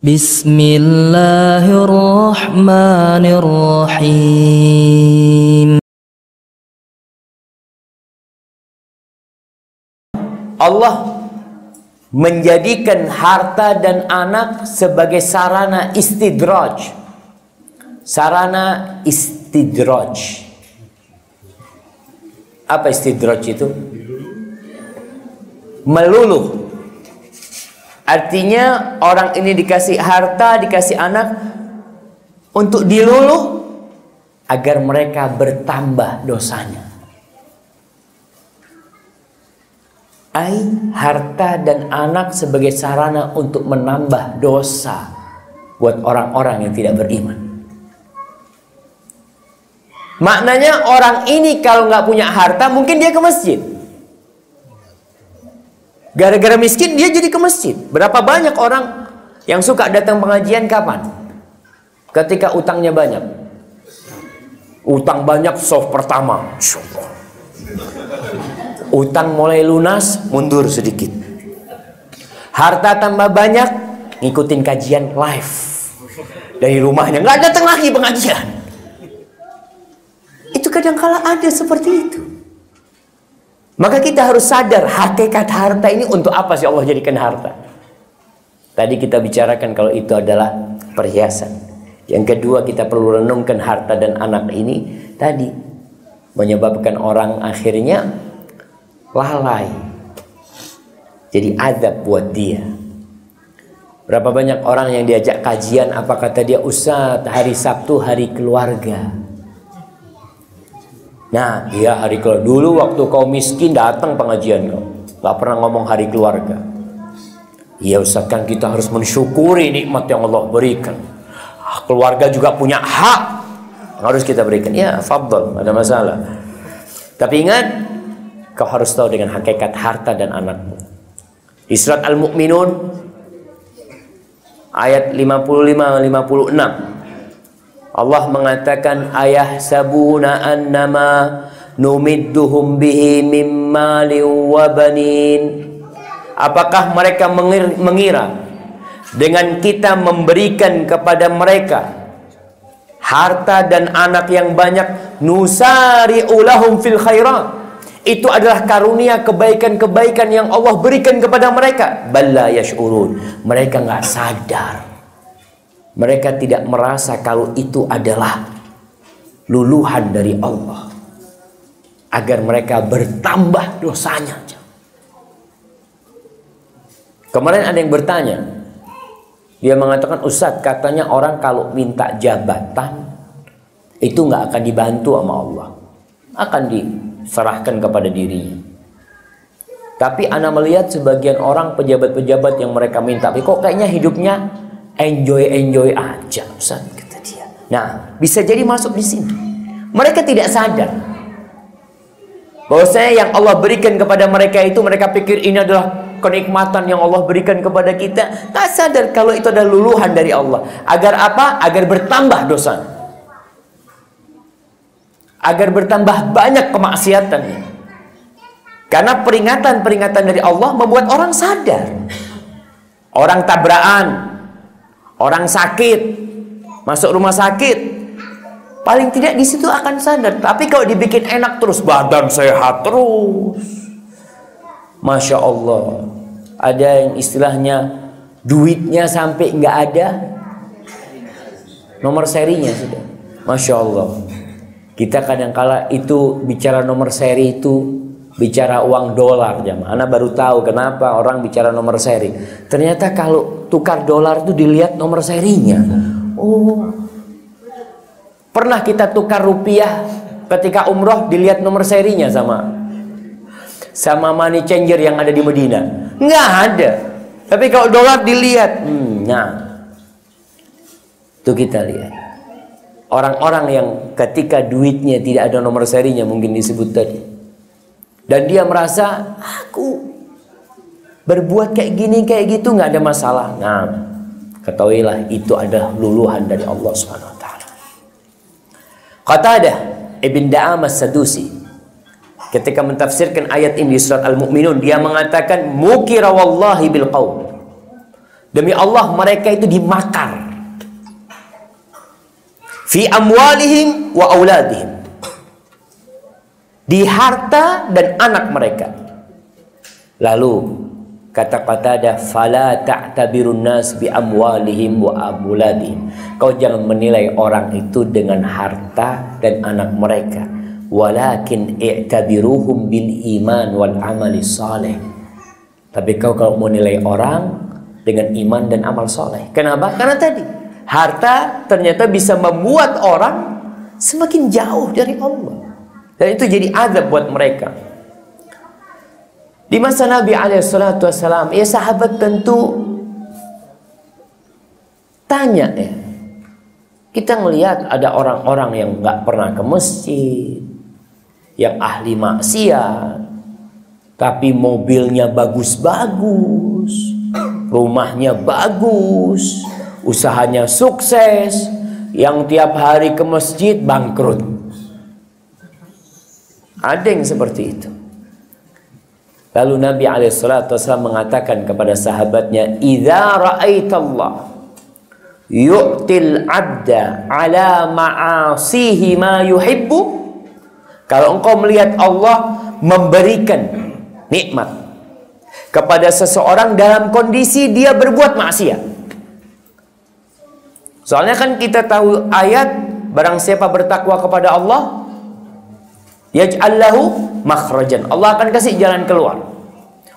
Bismillahirrahmanirrahim. Allah menjadikan harta dan anak sebagai sarana istidraj. Sarana istidraj. Apa istidraj itu? Meluluh. Artinya orang ini dikasih harta, dikasih anak untuk diluluh agar mereka bertambah dosanya. Harta dan anak sebagai sarana untuk menambah dosa buat orang-orang yang tidak beriman. Maknanya orang ini kalau nggak punya harta mungkin dia ke masjid. Gara-gara miskin dia jadi ke masjid. Berapa banyak orang yang suka datang pengajian kapan? Ketika utangnya banyak. Utang banyak soft pertama. Utang mulai lunas, mundur sedikit. Harta tambah banyak, ngikutin kajian live dari rumahnya, nggak datang lagi pengajian. Itu kadang-kala ada seperti itu. Maka kita harus sadar hakikat harta ini untuk apa sih Allah jadikan harta. Tadi kita bicarakan kalau itu adalah perhiasan. Yang kedua kita perlu renungkan harta dan anak ini tadi menyebabkan orang akhirnya lalai, jadi azab buat dia. Berapa banyak orang yang diajak kajian, apa kata dia? Ustaz, hari Sabtu hari keluarga. Nah, dia hari keluarga. Dulu waktu kau miskin datang pengajian kau, gak pernah ngomong hari keluarga. Ya Ustaz, kan kita harus mensyukuri nikmat yang Allah berikan. Keluarga juga punya hak, harus kita berikan. Ya, fadl, ada masalah. Tapi ingat, kau harus tahu dengan hakikat harta dan anakmu. Di surat Al-Mu'minun ayat 55-56 Allah mengatakan ayah sabuna annama numidduhum bihi mimma wa banin. Apakah mereka mengira dengan kita memberikan kepada mereka harta dan anak yang banyak, nusari'u lahum fil khairat, itu adalah karunia kebaikan-kebaikan yang Allah berikan kepada mereka? Balla yash'urun. Mereka nggak sadar. Mereka tidak merasa kalau itu adalah luluhan dari Allah agar mereka bertambah dosanya. Kemarin ada yang bertanya, dia mengatakan, Ustadz, katanya orang kalau minta jabatan itu nggak akan dibantu sama Allah, akan diserahkan kepada dirinya. Tapi ana melihat sebagian orang pejabat-pejabat yang mereka minta, tapi kok kayaknya hidupnya enjoy aja, Ustaz, kata dia. Nah, bisa jadi masuk di sini. Mereka tidak sadar bahwasanya yang Allah berikan kepada mereka itu, mereka pikir ini adalah kenikmatan yang Allah berikan kepada kita. Tak sadar kalau itu adalah luluhan dari Allah. Agar apa? Agar bertambah dosa, agar bertambah banyak kemaksiatannya. Karena peringatan-peringatan dari Allah membuat orang sadar. Orang tabrakan, orang sakit, masuk rumah sakit, paling tidak di situ akan sadar. Tapi kalau dibikin enak terus, badan sehat terus, Masya Allah. Ada yang istilahnya duitnya sampai nggak ada nomor serinya sudah, Masya Allah. Kita kadang-kala itu bicara nomor seri itu bicara uang dolar, jamaah. Ana baru tahu kenapa orang bicara nomor seri. Ternyata kalau tukar dolar itu dilihat nomor serinya. Oh, pernah kita tukar rupiah ketika umroh dilihat nomor serinya sama money changer yang ada di Medina? Nggak ada. Tapi kalau dolar dilihat, nah itu kita lihat. Orang-orang yang ketika duitnya tidak ada nomor serinya mungkin disebut tadi, dan dia merasa aku berbuat kayak gini kayak gitu nggak ada masalah. Nah, ketahuilah itu adalah luluhan dari Allah Subhanahu wa taala. Qatadah Ibn Da'amah As-Sadusi ketika mentafsirkan ayat ini di surat Al-Mu'minun, dia mengatakan mukira wallahi bil qaum Demi Allah mereka itu dimakar. Fi amwalihim wa auladihim. Di harta dan anak mereka. Lalu kata Qatadah, fala ta'tabirun nas bi amwalihim wa auladihim. Kau jangan menilai orang itu dengan harta dan anak mereka. Walakin i'tabiruhum bil iman wal amali saleh. Tapi kau kalau mau nilai orang dengan iman dan amal soleh. Kenapa? Karena tadi harta ternyata bisa membuat orang semakin jauh dari Allah. Dan itu jadi azab buat mereka. Di masa Nabi SAW, ya sahabat tentu tanya ya. Kita melihat ada orang-orang yang nggak pernah ke masjid, yang ahli maksiat, tapi mobilnya bagus-bagus, rumahnya bagus, usahanya sukses, yang tiap hari ke masjid bangkrut. Ada yang seperti itu. Lalu Nabi SAW mengatakan kepada sahabatnya, "Idza ra'aitallah yu'til 'abda 'ala ma'asihi ma yuhibbu." Kalau engkau melihat Allah memberikan nikmat kepada seseorang dalam kondisi dia berbuat maksiat. Soalnya kan kita tahu ayat, barang siapa bertakwa kepada Allah, yaj'al lahu makhrajan. Allah akan kasih jalan keluar.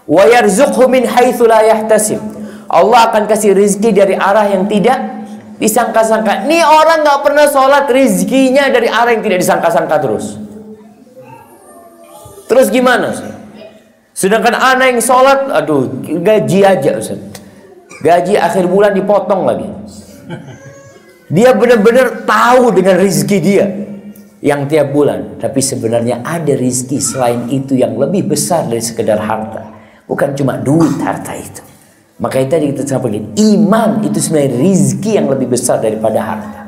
Wa yarzuqhu min haitsu la yahtasib. Allah akan kasih rezeki dari arah yang tidak disangka-sangka. Nih orang nggak pernah sholat, rezekinya dari arah yang tidak disangka-sangka terus. Terus gimana sih? Sedangkan anak yang sholat, aduh, gaji aja Ustaz. Gaji akhir bulan dipotong lagi. Dia benar-benar tahu dengan rezeki dia yang tiap bulan, tapi sebenarnya ada rizki selain itu yang lebih besar dari sekedar harta. Bukan cuma duit harta itu. Makanya tadi kita sampaikan, iman itu sebenarnya rizki yang lebih besar daripada harta.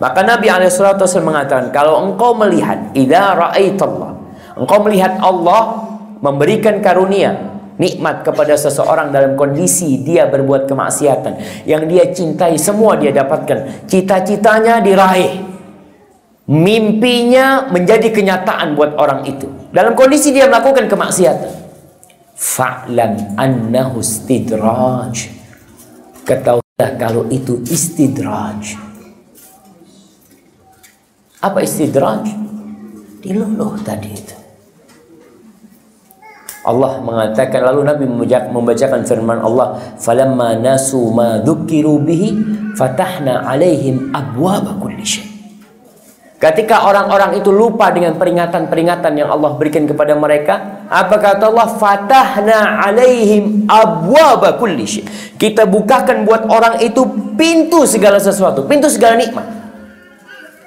Maka Nabi SAW mengatakan, kalau engkau melihat, idza ra'aitallah, engkau melihat Allah memberikan karunia, nikmat kepada seseorang dalam kondisi dia berbuat kemaksiatan, yang dia cintai semua dia dapatkan, cita-citanya diraih, mimpinya menjadi kenyataan buat orang itu dalam kondisi dia melakukan kemaksiatan, fa'lam annahu istidraj. Ketahuilah kalau itu istidraj. Apa istidraj? Diluluh tadi itu. Allah mengatakan, lalu Nabi membacakan firman Allah, falamma nasu ma dzukiru bihi fatahna alaihim abwaaba kulli syai'. Ketika orang-orang itu lupa dengan peringatan-peringatan yang Allah berikan kepada mereka, apa kata Allah? Fatahna alaihim abwaaba kulli syai'. Kita bukakan buat orang itu pintu segala sesuatu, pintu segala nikmat.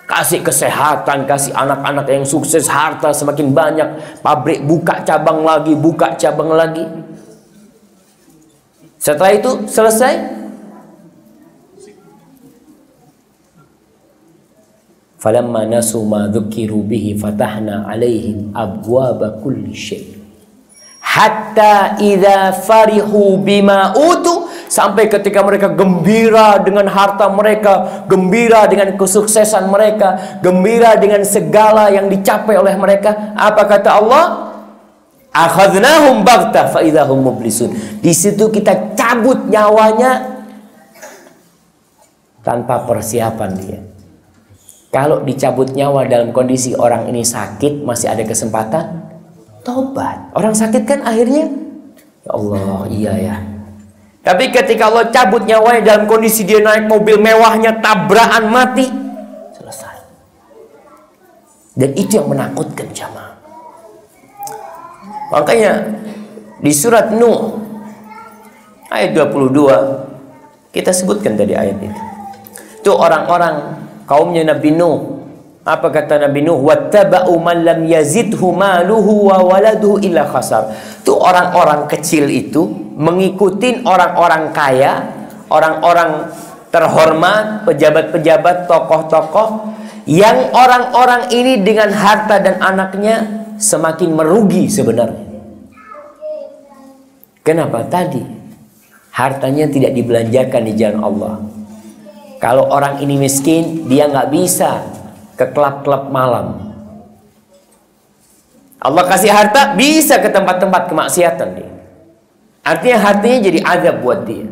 Kasih kesehatan, kasih anak-anak yang sukses, harta semakin banyak, pabrik buka cabang lagi, buka cabang lagi. Setelah itu selesai, falamma nasu ma dzukiru bihi fatahna alaihim abwaaba kulli syai'. Hatta idza farihu bima utu, sampai ketika mereka gembira dengan harta mereka, gembira dengan kesuksesan mereka, gembira dengan segala yang dicapai oleh mereka, apa kata Allah? Akhadnahum baghtah fa idzahum mublisun. Di situ kita cabut nyawanya tanpa persiapan dia. Kalau dicabut nyawa dalam kondisi orang ini sakit, masih ada kesempatan tobat. Orang sakit kan akhirnya, ya Allah, iya ya. Tapi ketika Allah cabut nyawanya dalam kondisi dia naik mobil mewahnya, tabrakan mati, selesai. Dan itu yang menakutkan jamaah. Makanya di surat Nuh ayat 22 kita sebutkan tadi ayat itu. Itu orang-orang kaumnya Nabi Nuh. Apa kata Nabi Nuh? Wattaba'u man lam yazidhu maluhu wa waladuhu illa khasar. Itu orang-orang kecil itu mengikuti orang-orang kaya, orang-orang terhormat, pejabat-pejabat, tokoh-tokoh, yang orang-orang ini dengan harta dan anaknya semakin merugi sebenarnya. Kenapa? Tadi Hartanya tidak dibelanjakan di jalan Allah. Kalau orang ini miskin, dia nggak bisa ke klub-klub malam. Allah kasih harta, bisa ke tempat-tempat kemaksiatan dia. Artinya hartanya jadi azab buat dia.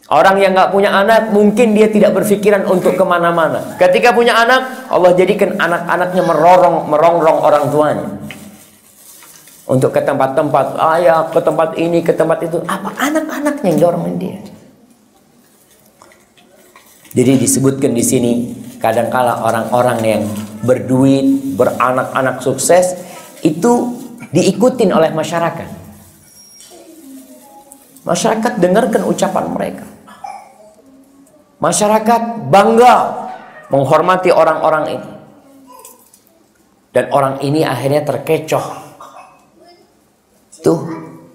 Orang yang nggak punya anak, mungkin dia tidak berpikiran untuk kemana-mana. Ketika punya anak, Allah jadikan anak-anaknya merongrong orang tuanya. Untuk ke tempat-tempat, ayah, ke tempat ini, ke tempat itu. Apa anak-anaknya yang dorongin dia? Jadi disebutkan di sini, kadangkala orang-orang yang berduit, beranak-anak sukses, itu diikutin oleh masyarakat. Masyarakat dengarkan ucapan mereka. Masyarakat bangga menghormati orang-orang ini. Dan orang ini akhirnya terkecoh. Tuh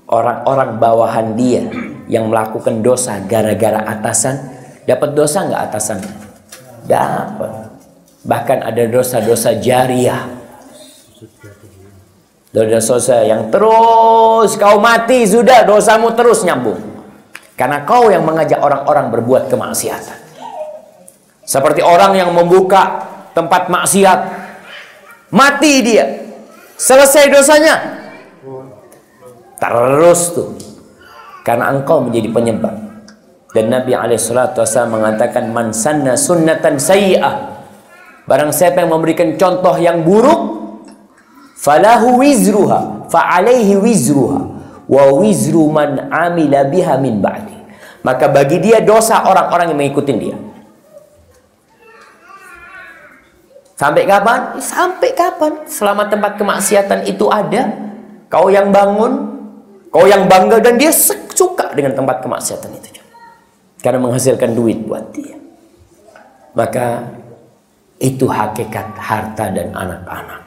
orang-orang bawahan dia yang melakukan dosa gara-gara atasan, dapat dosa nggak atasan? Dapat. Bahkan ada dosa-dosa jariah. Dosa-dosa yang terus kau mati sudah dosamu terus nyambung. Karena kau yang mengajak orang-orang berbuat kemaksiatan. Seperti orang yang membuka tempat maksiat, mati dia, selesai dosanya. Terus tuh, karena engkau menjadi penyebab. Dan Nabi SAW mengatakan, man sanna sunnatan sayyi'ah, barang siapa yang memberikan contoh yang buruk, falahu wizruha, fa'alaihi wizruha, wa wizru man amila biha min ba'di, maka bagi dia dosa orang-orang yang mengikuti dia. Sampai kapan? Sampai kapan? Selama tempat kemaksiatan itu ada, kau yang bangun, kau yang bangga, dan dia suka dengan tempat kemaksiatan itu karena menghasilkan duit buat dia. Maka itu hakikat harta dan anak-anak.